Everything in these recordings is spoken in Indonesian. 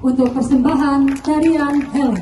untuk persembahan tarian Helen.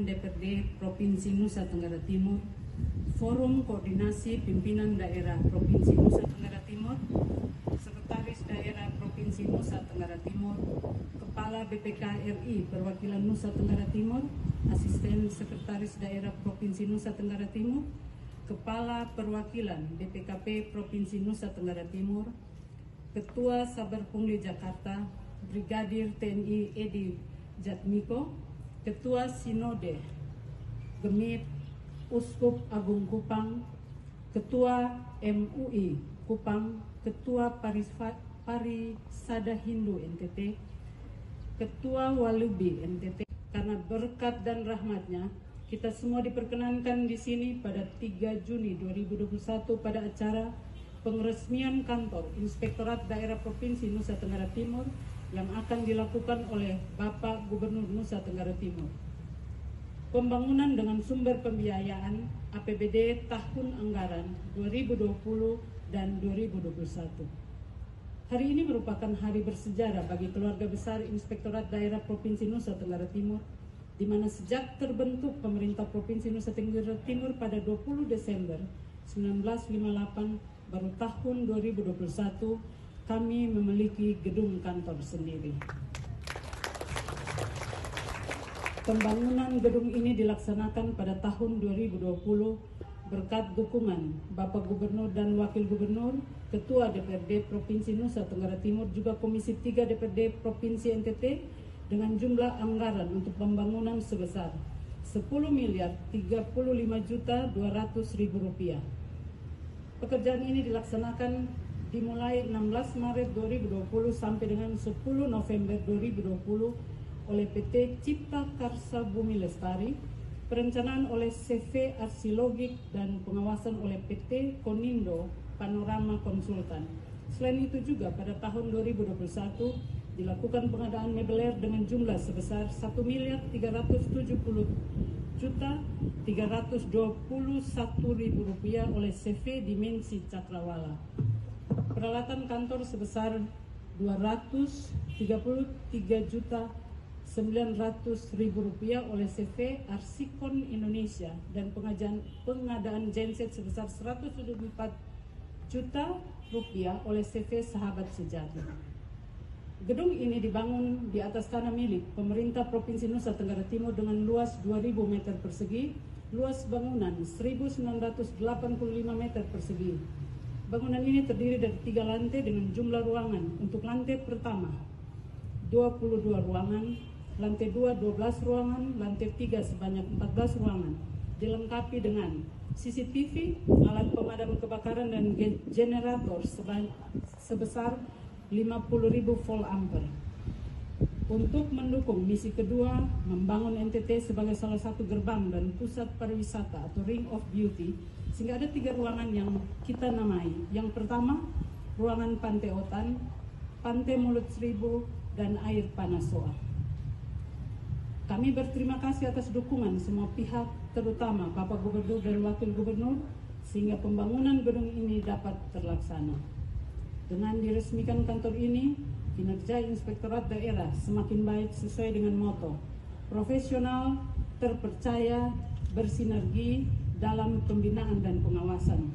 DPRD Provinsi Nusa Tenggara Timur, Forum Koordinasi Pimpinan Daerah Provinsi Nusa Tenggara Timur, Sekretaris Daerah Provinsi Nusa Tenggara Timur, Kepala BPK RI Perwakilan Nusa Tenggara Timur, Asisten Sekretaris Daerah Provinsi Nusa Tenggara Timur, Kepala Perwakilan BPKP Provinsi Nusa Tenggara Timur, Ketua Saber Pungli Jakarta, Brigadir TNI Edi Jatmiko, Ketua Sinode Gemit Uskup Agung Kupang, Ketua MUI Kupang, Ketua Parisada Hindu NTT, Ketua Walubi NTT. Karena berkat dan rahmatnya, kita semua diperkenankan di sini pada 3 Juni 2021 pada acara pengeresmian kantor Inspektorat Daerah Provinsi Nusa Tenggara Timur yang akan dilakukan oleh Bapak Gubernur Nusa Tenggara Timur. Pembangunan dengan sumber pembiayaan APBD tahun anggaran 2020 dan 2021. Hari ini merupakan hari bersejarah bagi keluarga besar Inspektorat Daerah Provinsi Nusa Tenggara Timur, di mana sejak terbentuk pemerintah Provinsi Nusa Tenggara Timur pada 20 Desember 1958, baru tahun 2021 kami memiliki gedung kantor sendiri. Pembangunan gedung ini dilaksanakan pada tahun 2020 berkat dukungan Bapak Gubernur dan Wakil Gubernur, Ketua DPRD Provinsi Nusa Tenggara Timur, juga Komisi 3 DPRD Provinsi NTT dengan jumlah anggaran untuk pembangunan sebesar Rp10.035.200.000. Pekerjaan ini dilaksanakan dimulai 16 Maret 2020 sampai dengan 10 November 2020 oleh PT Cipta Karsa Bumi Lestari, perencanaan oleh CV Arsilogik dan pengawasan oleh PT Konindo Panorama Konsultan. Selain itu juga pada tahun 2021 dilakukan pengadaan mebeler dengan jumlah sebesar Rp1.370.321.000 oleh CV Dimensi Cakrawala. Peralatan kantor sebesar Rp233.900.000 oleh CV Arsikon Indonesia dan pengadaan genset sebesar Rp104 juta oleh CV Sahabat Sejati. Gedung ini dibangun di atas tanah milik pemerintah Provinsi Nusa Tenggara Timur dengan luas 2.000 meter persegi, luas bangunan 1.985 meter persegi. Bangunan ini terdiri dari 3 lantai dengan jumlah ruangan. Untuk lantai pertama 22 ruangan, lantai 2 12 ruangan, lantai 3 sebanyak 14 ruangan. Dilengkapi dengan CCTV, alat pemadam kebakaran dan generator sebesar 50.000 volt ampere. Untuk mendukung misi kedua, membangun NTT sebagai salah satu gerbang dan pusat pariwisata atau Ring of Beauty, sehingga ada 3 ruangan yang kita namai. Yang pertama, ruangan Pantai Otan, Pantai Mulut Seribu, dan Air Panas Soa. Kami berterima kasih atas dukungan semua pihak, terutama Bapak Gubernur dan Wakil Gubernur, sehingga pembangunan gedung ini dapat terlaksana. Dengan diresmikan kantor ini, kinerja Inspektorat Daerah semakin baik sesuai dengan moto profesional, terpercaya, bersinergi dalam pembinaan dan pengawasan.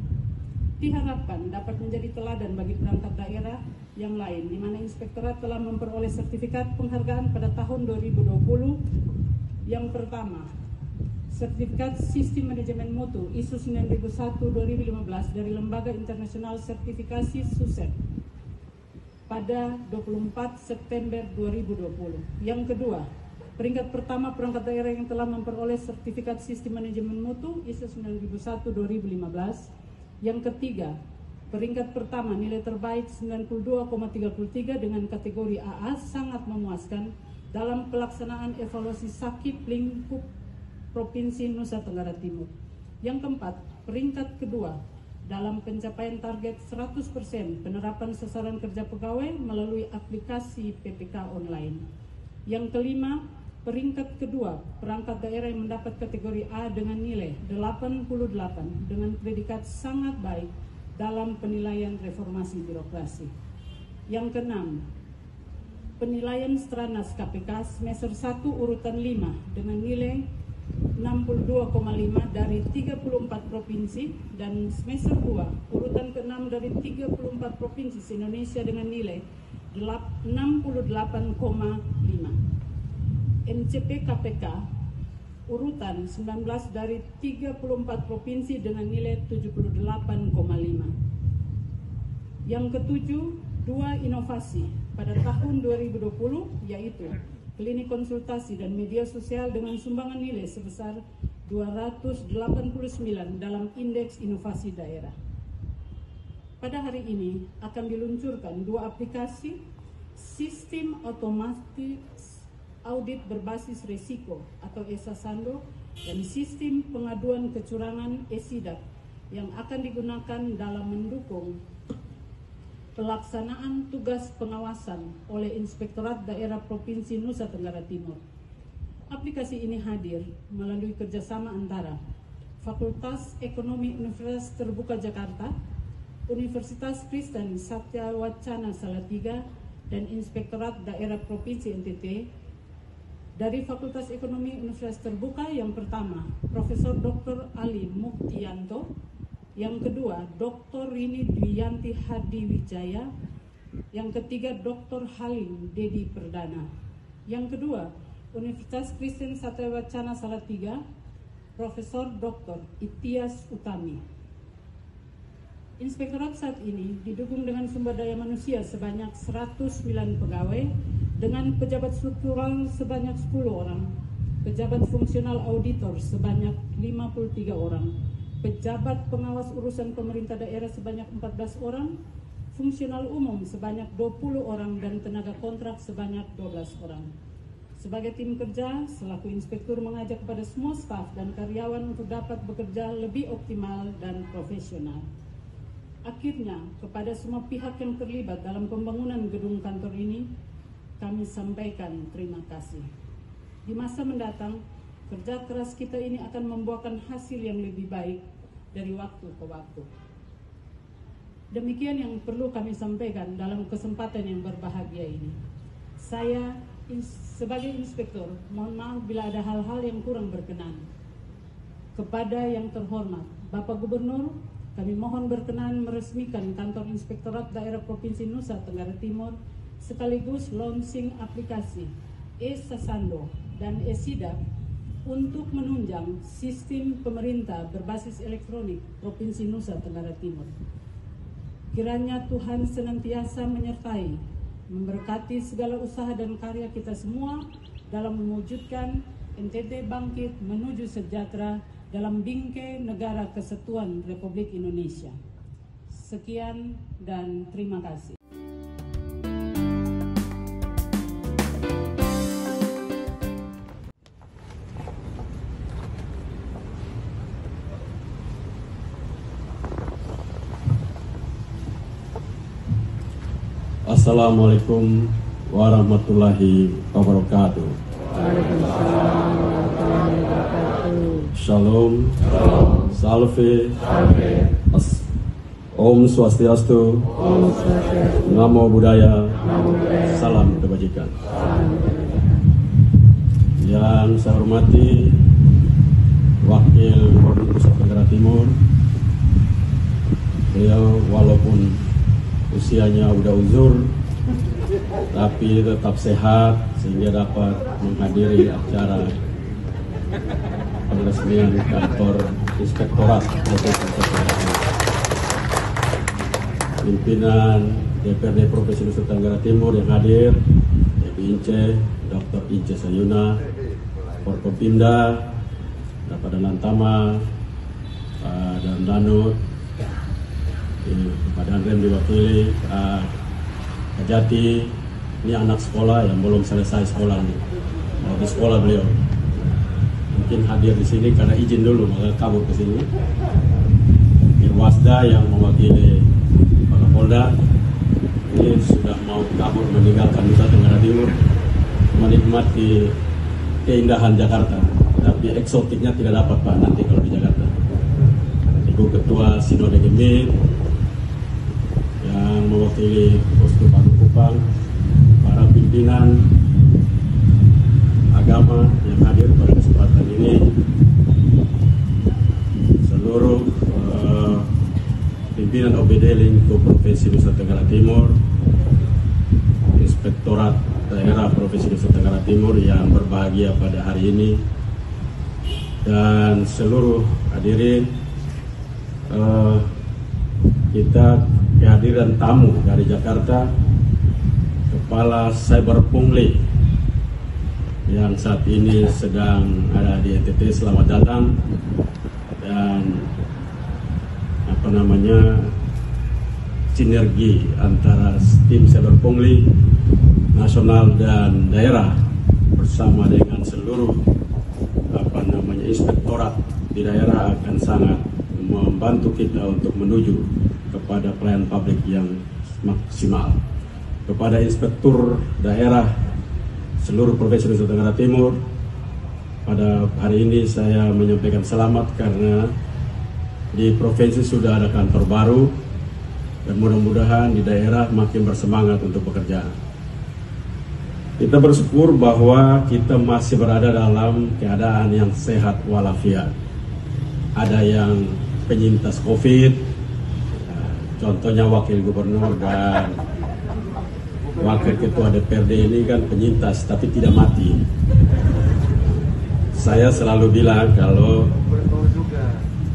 Diharapkan dapat menjadi teladan bagi perangkat daerah yang lain, di mana Inspektorat telah memperoleh sertifikat penghargaan pada tahun 2020. Yang pertama, sertifikat Sistem Manajemen Mutu ISO 9001-2015 dari Lembaga Internasional Sertifikasi SUSET pada 24 September 2020. Yang kedua, peringkat pertama perangkat daerah yang telah memperoleh sertifikat Sistem Manajemen Mutu ISO 9001-2015. Yang ketiga, peringkat pertama nilai terbaik 92,33 dengan kategori AA sangat memuaskan dalam pelaksanaan evaluasi Sakip Lingkup Provinsi Nusa Tenggara Timur. Yang keempat, peringkat kedua dalam pencapaian target 100% penerapan sasaran kerja pegawai melalui aplikasi PPK online. Yang kelima, peringkat kedua perangkat daerah yang mendapat kategori A dengan nilai 88 dengan predikat sangat baik dalam penilaian reformasi birokrasi. Yang keenam, penilaian Stranas KPK semester 1 urutan 5 dengan nilai 62,5 dari 34 provinsi, dan semester 2 urutan ke-6 dari 34 provinsi se-Indonesia dengan nilai 68,5. MCP KPK urutan 19 dari 34 provinsi dengan nilai 78,5. Yang ketujuh, 2 inovasi pada tahun 2020, yaitu klinik konsultasi dan media sosial dengan sumbangan nilai sebesar 289 dalam Indeks Inovasi Daerah. Pada hari ini akan diluncurkan 2 aplikasi sistem otomatis audit berbasis risiko atau ESA-Sando dan sistem pengaduan kecurangan ESIDAP yang akan digunakan dalam mendukung pelaksanaan tugas pengawasan oleh Inspektorat Daerah Provinsi Nusa Tenggara Timur. Aplikasi ini hadir melalui kerjasama antara Fakultas Ekonomi Universitas Terbuka Jakarta, Universitas Kristen Satya Wacana Salatiga, dan Inspektorat Daerah Provinsi NTT. Dari Fakultas Ekonomi Universitas Terbuka, yang pertama, Profesor Dr. Ali Muktianto. Yang kedua, Dr. Rini Dwiyanti Hadi Wijaya. Yang ketiga, Dr. Halim Dedi Perdana. Yang kedua, Universitas Kristen Satya Wacana Salatiga, Profesor Dr. Itias Utami. Inspektorat saat ini didukung dengan sumber daya manusia sebanyak 109 pegawai dengan pejabat struktural sebanyak 10 orang, pejabat fungsional auditor sebanyak 53 orang, pejabat pengawas urusan pemerintah daerah sebanyak 14 orang, fungsional umum sebanyak 20 orang, dan tenaga kontrak sebanyak 12 orang. Sebagai tim kerja, selaku inspektur mengajak kepada semua staf dan karyawan untuk dapat bekerja lebih optimal dan profesional. Akhirnya, kepada semua pihak yang terlibat dalam pembangunan gedung kantor ini, kami sampaikan terima kasih. Di masa mendatang, kerja keras kita ini akan membuahkan hasil yang lebih baik dari waktu ke waktu. Demikian yang perlu kami sampaikan dalam kesempatan yang berbahagia ini. Saya sebagai inspektur, mohon maaf bila ada hal-hal yang kurang berkenan. Kepada yang terhormat Bapak Gubernur, kami mohon berkenan meresmikan kantor Inspektorat Daerah Provinsi Nusa Tenggara Timur sekaligus launching aplikasi ESA-Sando dan ESIDAP untuk menunjang sistem pemerintah berbasis elektronik Provinsi Nusa Tenggara Timur. Kiranya Tuhan senantiasa menyertai, memberkati segala usaha dan karya kita semua dalam mewujudkan NTT bangkit menuju sejahtera dalam bingkai Negara Kesatuan Republik Indonesia. Sekian dan terima kasih. Assalamualaikum warahmatullahi wabarakatuh. Shalom, Salve, Om Swastiastu, Namo Buddhaya, Salam Kebajikan. Yang saya hormati Wakil Gubernur Nusa Tenggara Timur, beliau walaupun usianya udah uzur, tapi tetap sehat sehingga dapat menghadiri acara peresmian kantor Inspektorat pimpinan DPRD Provinsi Nusa Tenggara Timur yang hadir, Ibu Ince, Dr. Ince Sayuna, Forkopimda, Bapak Danantama, Pak Dandanut, Pak Danrem diwakili, Pak Kajati. Ini anak sekolah yang belum selesai sekolah nih. Mau di sekolah beliau. Mungkin hadir di sini karena izin dulu, maka kabur ke sini. Irwasda yang mewakili Pak Kapolda ini sudah mau kabur meninggalkan Nusa Tenggara Timur, menikmati keindahan Jakarta. Tapi eksotiknya tidak dapat Pak nanti kalau di Jakarta. Ibu Ketua Sinode Gemir yang mewakili Posko Kupang, para pimpinan agama yang hadir pada kesempatan ini, seluruh pimpinan OBD lingkup Provinsi Nusa Tenggara Timur, Inspektorat Daerah Provinsi Nusa Tenggara Timur yang berbahagia pada hari ini, dan seluruh hadirin, kita kehadiran tamu dari Jakarta, Kepala Cyber Pungli yang saat ini sedang ada di NTT. Selamat datang. Dan sinergi antara tim Cyber Pungli nasional dan daerah bersama dengan seluruh inspektorat di daerah akan sangat membantu kita untuk menuju kepada pelayanan publik yang maksimal. Kepada inspektur daerah seluruh Provinsi Nusa Tenggara Timur, pada hari ini saya menyampaikan selamat karena di provinsi sudah ada kantor baru dan mudah-mudahan di daerah makin bersemangat untuk bekerja. Kita bersyukur bahwa kita masih berada dalam keadaan yang sehat walafiat. Ada yang penyintas COVID, contohnya Wakil Gubernur dan Wakil Ketua DPRD ini kan penyintas tapi tidak mati. Saya selalu bilang kalau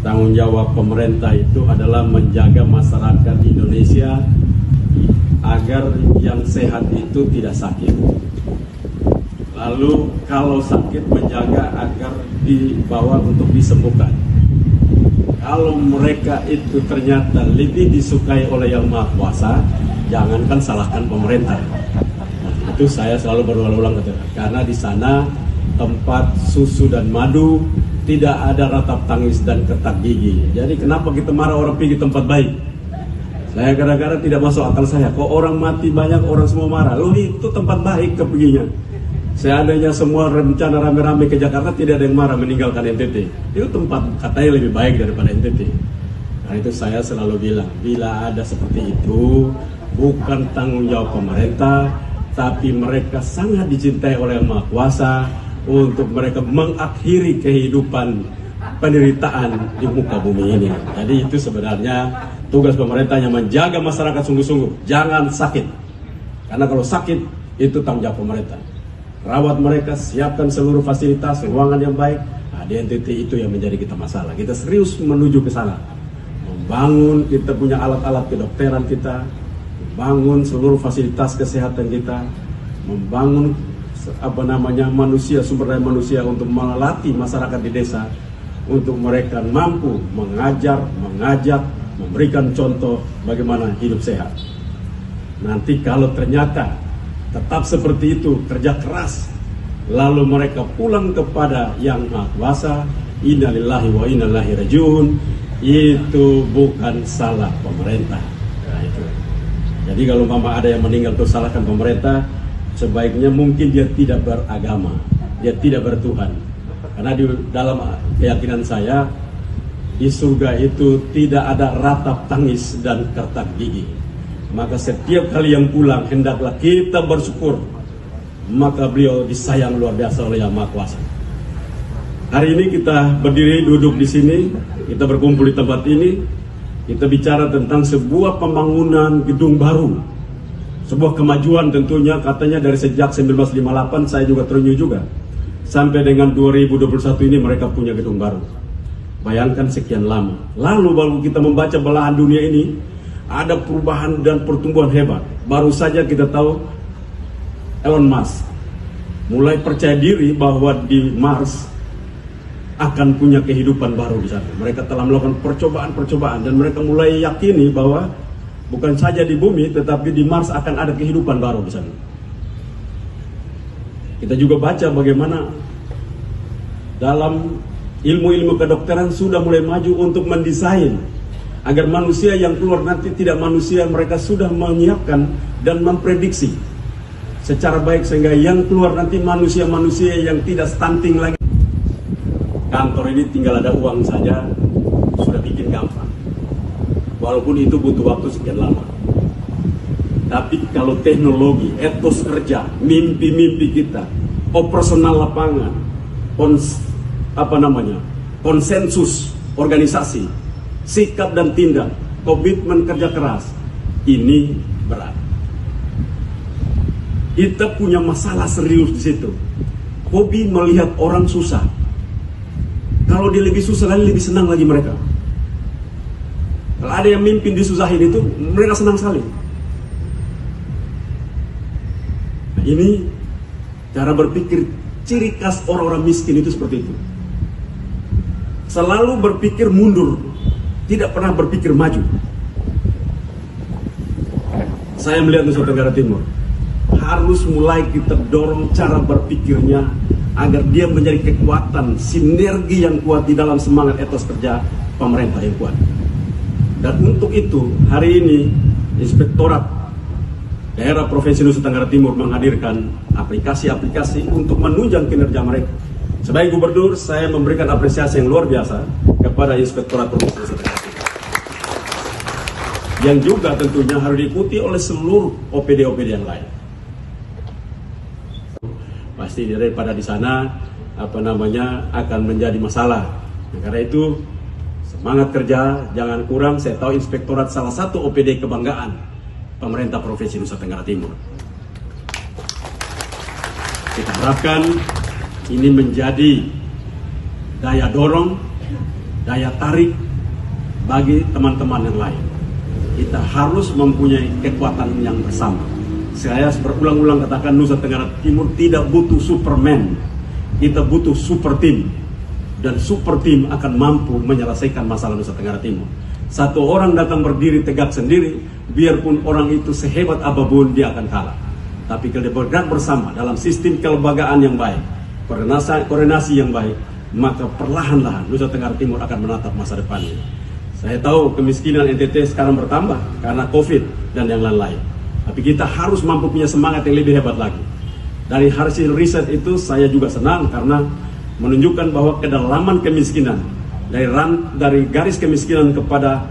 tanggung jawab pemerintah itu adalah menjaga masyarakat Indonesia agar yang sehat itu tidak sakit. Lalu kalau sakit menjaga agar dibawa untuk disembuhkan. Kalau mereka itu ternyata lebih disukai oleh Yang Maha Kuasa, jangankan salahkan pemerintah. Itu saya selalu berulang-ulang karena di sana tempat susu dan madu tidak ada ratap tangis dan ketak gigi. Jadi kenapa kita marah orang pergi tempat baik? Saya kadang-kadang tidak masuk akal saya. Kok orang mati banyak, orang semua marah. Loh itu tempat baik keperginya. Seandainya semua rencana rame-rame ke Jakarta, tidak ada yang marah meninggalkan NTT. Itu tempat katanya lebih baik daripada NTT. Nah itu saya selalu bilang, bila ada seperti itu, bukan tanggung jawab pemerintah, tapi mereka sangat dicintai oleh Yang Maha Kuasa untuk mereka mengakhiri kehidupan penderitaan di muka bumi ini. Jadi itu sebenarnya tugas pemerintah yang menjaga masyarakat sungguh-sungguh, jangan sakit. Karena kalau sakit, itu tanggung jawab pemerintah. Rawat mereka, siapkan seluruh fasilitas, ruangan yang baik. Nah, di NTT itu yang menjadi kita masalah. Kita serius menuju ke sana. membangun kita punya alat-alat kedokteran kita, membangun seluruh fasilitas kesehatan kita, membangun manusia, sumber daya manusia untuk melatih masyarakat di desa untuk mereka mampu mengajar, mengajak, memberikan contoh bagaimana hidup sehat. Nanti kalau ternyata tetap seperti itu, kerja keras, lalu mereka pulang kepada Yang Maha Kuasa, innalillahi wa inna ilaihi rajiun, itu bukan salah pemerintah. Nah, itu. Jadi kalau mama ada yang meninggal itu salahkan pemerintah, sebaiknya mungkin dia tidak beragama, dia tidak bertuhan. Karena di dalam keyakinan saya, di surga itu tidak ada ratap tangis dan kertak gigi. Maka setiap kali yang pulang, hendaklah kita bersyukur. Maka beliau disayang luar biasa oleh Yang Maha Kuasa. Hari ini kita berdiri duduk di sini, kita berkumpul di tempat ini, kita bicara tentang sebuah pembangunan gedung baru, sebuah kemajuan tentunya. Katanya dari sejak 1958 saya juga terenyuh juga, sampai dengan 2021 ini mereka punya gedung baru. Bayangkan sekian lama. Lalu baru kita membaca belahan dunia ini, ada perubahan dan pertumbuhan hebat. Baru saja kita tahu Elon Musk mulai percaya diri bahwa di Mars akan punya kehidupan baru di sana. Mereka telah melakukan percobaan-percobaan dan mereka mulai yakini bahwa bukan saja di bumi tetapi di Mars akan ada kehidupan baru di sana. Kita juga baca bagaimana dalam ilmu-ilmu kedokteran sudah mulai maju untuk mendesain agar manusia yang keluar nanti tidak manusia, mereka sudah menyiapkan dan memprediksi secara baik sehingga yang keluar nanti manusia-manusia yang tidak stunting lagi. Kantor ini tinggal ada uang saja sudah bikin gampang, walaupun itu butuh waktu sekian lama. Tapi kalau teknologi, etos kerja, mimpi-mimpi kita, operasional lapangan, konsensus organisasi, sikap dan tindak, komitmen kerja keras, ini berat. Kita punya masalah serius di situ. Hobi melihat orang susah. Kalau dia lebih susah lagi, lebih senang lagi mereka. Kalau ada yang mimpin disusahin itu, mereka senang sekali. Nah, ini cara berpikir ciri khas orang-orang miskin itu seperti itu. Selalu berpikir mundur, tidak pernah berpikir maju. Saya melihat Nusa Tenggara Timur harus mulai kita dorong cara berpikirnya agar dia menjadi kekuatan, sinergi yang kuat di dalam semangat etos kerja pemerintah yang kuat. Dan untuk itu, hari ini Inspektorat Daerah Provinsi Nusa Tenggara Timur menghadirkan aplikasi-aplikasi untuk menunjang kinerja mereka. Sebagai gubernur, saya memberikan apresiasi yang luar biasa kepada Inspektorat Provinsi Nusa Tenggara Timur, yang juga tentunya harus diikuti oleh seluruh OPD-OPD yang lain. Pasti daripada di sana akan menjadi masalah. Nah, karena itu semangat kerja jangan kurang. Saya tahu Inspektorat salah satu OPD kebanggaan pemerintah Provinsi Nusa Tenggara Timur. Kita harapkan ini menjadi daya dorong, daya tarik bagi teman-teman yang lain. Kita harus mempunyai kekuatan yang bersama. Saya berulang-ulang katakan, Nusa Tenggara Timur tidak butuh Superman, kita butuh super team. Dan super team akan mampu menyelesaikan masalah Nusa Tenggara Timur. Satu orang datang berdiri tegak sendiri, biarpun orang itu sehebat apapun dia akan kalah. Tapi kalau dia bergerak bersama dalam sistem kelembagaan yang baik, koordinasi yang baik, maka perlahan-lahan Nusa Tenggara Timur akan menatap masa depannya. Saya tahu kemiskinan NTT sekarang bertambah karena COVID dan yang lain-lain. Tapi kita harus mampu punya semangat yang lebih hebat lagi. Dari hasil riset itu saya juga senang karena menunjukkan bahwa kedalaman kemiskinan dari garis kemiskinan kepada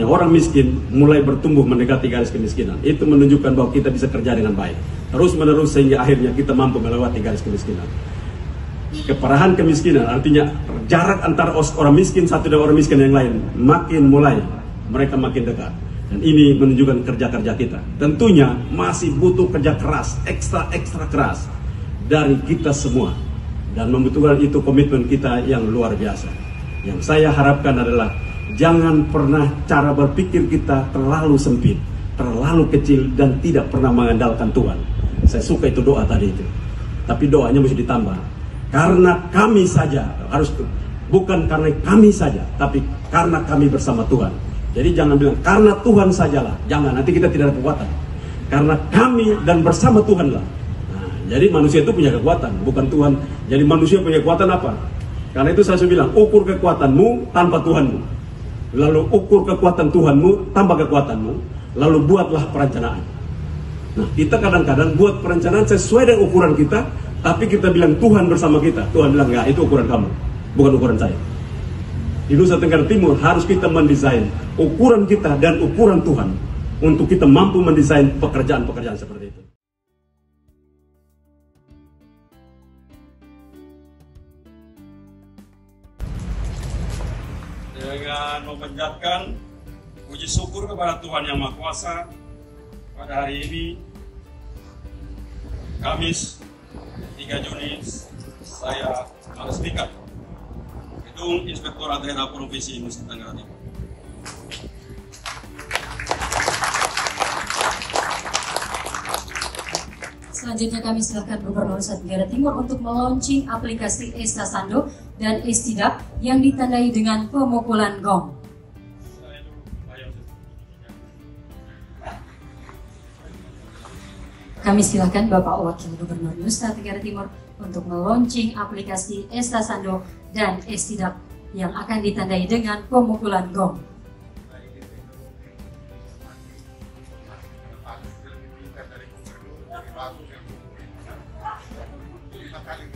orang miskin mulai bertumbuh mendekati garis kemiskinan. Itu menunjukkan bahwa kita bisa kerja dengan baik terus menerus sehingga akhirnya kita mampu melewati garis kemiskinan. Keparahan kemiskinan artinya jarak antara orang miskin satu dan orang miskin yang lain mereka makin dekat. Dan ini menunjukkan kerja-kerja kita. Tentunya masih butuh kerja keras, ekstra keras dari kita semua. Dan membutuhkan itu komitmen kita yang luar biasa. Yang saya harapkan adalah jangan pernah cara berpikir kita terlalu sempit, terlalu kecil, dan tidak pernah mengandalkan Tuhan. Saya suka itu doa tadi itu. Tapi doanya mesti ditambah. Karena kami saja, harus bukan karena kami saja, tapi karena kami bersama Tuhan. Jadi jangan bilang karena Tuhan sajalah. Jangan, nanti kita tidak ada kekuatan. Karena kami dan bersama Tuhanlah. Nah, jadi manusia itu punya kekuatan, bukan Tuhan. Jadi manusia punya kekuatan apa? Karena itu saya bilang, ukur kekuatanmu tanpa Tuhanmu. Lalu ukur kekuatan Tuhanmu tanpa kekuatanmu. Lalu buatlah perencanaan. Nah, kita kadang-kadang buat perencanaan sesuai dengan ukuran kita, tapi kita bilang Tuhan bersama kita. Tuhan bilang, enggak, itu ukuran kamu, bukan ukuran saya. Di Nusa Tenggara Timur harus kita mendesain ukuran kita dan ukuran Tuhan untuk kita mampu mendesain pekerjaan-pekerjaan seperti itu. Dengan memanjatkan puji syukur kepada Tuhan Yang Maha Kuasa, pada hari ini Kamis 3 Juni saya Alex Pikat, Gedung Inspektorat Daerah Provinsi Nusa Tenggara Timur. Selanjutnya kami silakan Gubernur Nusa Tenggara Timur untuk meluncing aplikasi Estasando dan Estidak yang ditandai dengan pemukulan gong. Kami silakan Bapak Wakil Gubernur Nusa Tenggara Timur untuk meluncing aplikasi Estasando dan Estidak yang akan ditandai dengan pemukulan gong. Kali